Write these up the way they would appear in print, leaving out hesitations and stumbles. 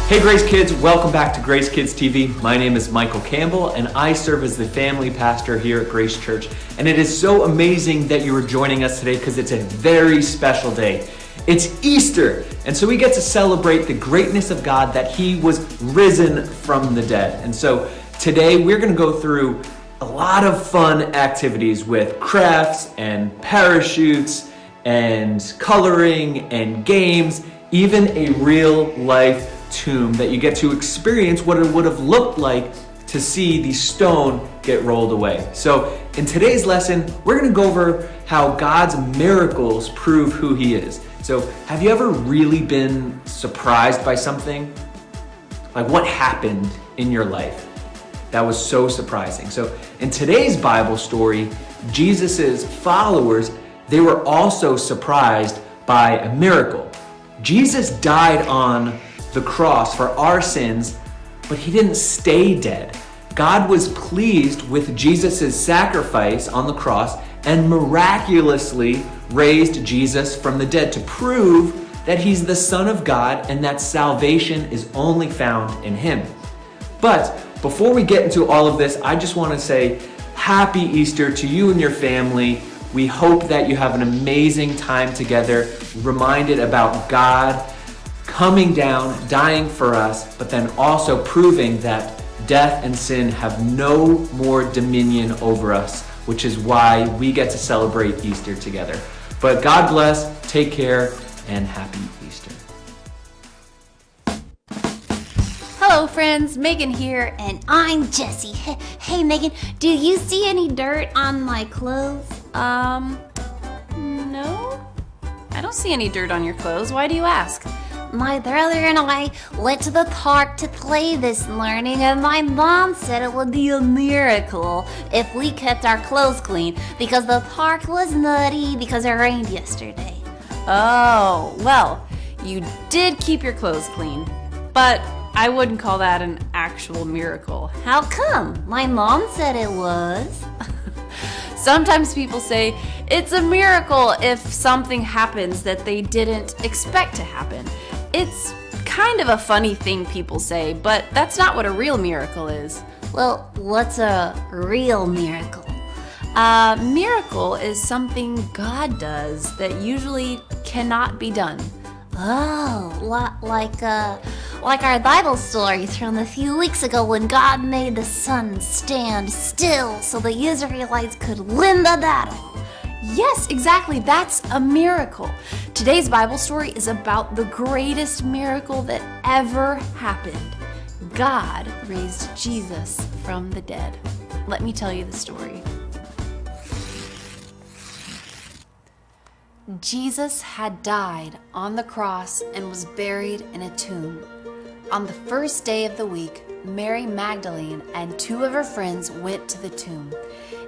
Hey Grace Kids, welcome back to Grace Kids TV. My name is Michael Campbell and I serve as the family pastor here at Grace Church. And it is so amazing that you are joining us today because it's a very special day. It's Easter, and so we get to celebrate the greatness of God that He was risen from the dead. And so today we're going to go through a lot of fun activities with crafts and parachutes and coloring and games, even a real life tomb that you get to experience what it would have looked like to see the stone get rolled away. So in today's lesson, we're going to go over how God's miracles prove who He is. So have you ever really been surprised by something? Like what happened in your life that was so surprising? So in today's Bible story, Jesus's followers, they were also surprised by a miracle. Jesus died on the cross for our sins, but He didn't stay dead. God was pleased with Jesus' sacrifice on the cross and miraculously raised Jesus from the dead to prove that He's the Son of God and that salvation is only found in Him. But before we get into all of this, I just want to say Happy Easter to you and your family. We hope that you have an amazing time together, reminded about God coming down, dying for us, but then also proving that death and sin have no more dominion over us, which is why we get to celebrate Easter together. But God bless, take care, and happy Easter. Hello friends, Megan here, and I'm Jessie. Hey Megan, do you see any dirt on my clothes? No. I don't see any dirt on your clothes. Why do you ask? My brother and I went to the park to play this morning, and my mom said it would be a miracle if we kept our clothes clean because the park was muddy because it rained yesterday. Oh, well, you did keep your clothes clean, but I wouldn't call that an actual miracle. How come? My mom said it was. Sometimes people say it's a miracle if something happens that they didn't expect to happen. It's kind of a funny thing people say, but that's not what a real miracle is. Well, what's a real miracle? A miracle is something God does that usually cannot be done. Oh, like our Bible stories from a few weeks ago when God made the sun stand still so the Israelites could win the battle. Yes, exactly. That's a miracle. Today's Bible story is about the greatest miracle that ever happened. God raised Jesus from the dead. Let me tell you the story. Jesus had died on the cross and was buried in a tomb. On the first day of the week, Mary Magdalene and two of her friends went to the tomb.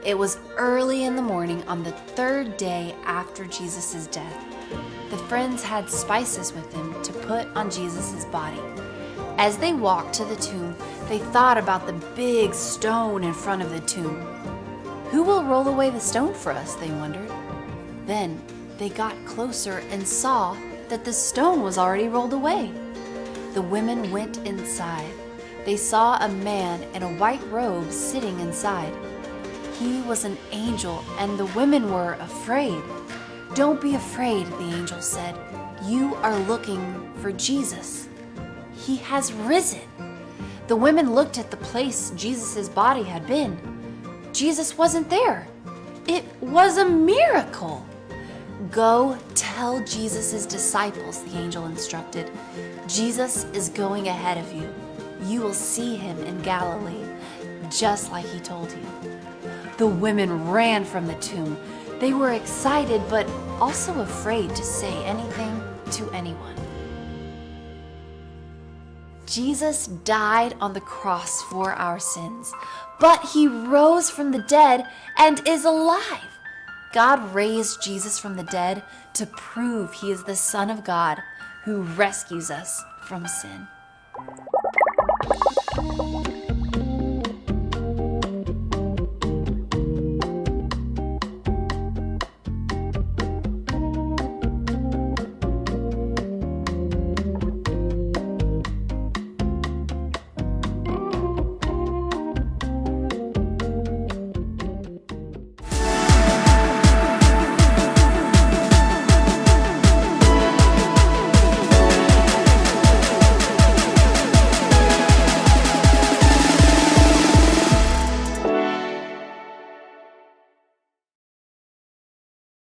It was early in the morning on the third day after Jesus' death. The friends had spices with them to put on Jesus' body. As they walked to the tomb, they thought about the big stone in front of the tomb. Who will roll away the stone for us, they wondered. Then they got closer and saw that the stone was already rolled away. The women went inside. They saw a man in a white robe sitting inside. He was an angel, and the women were afraid. "Don't be afraid," the angel said. "You are looking for Jesus. He has risen." The women looked at the place Jesus' body had been. Jesus wasn't there. It was a miracle. "Go tell Jesus' disciples," the angel instructed. "Jesus is going ahead of you. You will see Him in Galilee, just like He told you." The women ran from the tomb. They were excited, but also afraid to say anything to anyone. Jesus died on the cross for our sins, but He rose from the dead and is alive. God raised Jesus from the dead to prove He is the Son of God who rescues us from sin.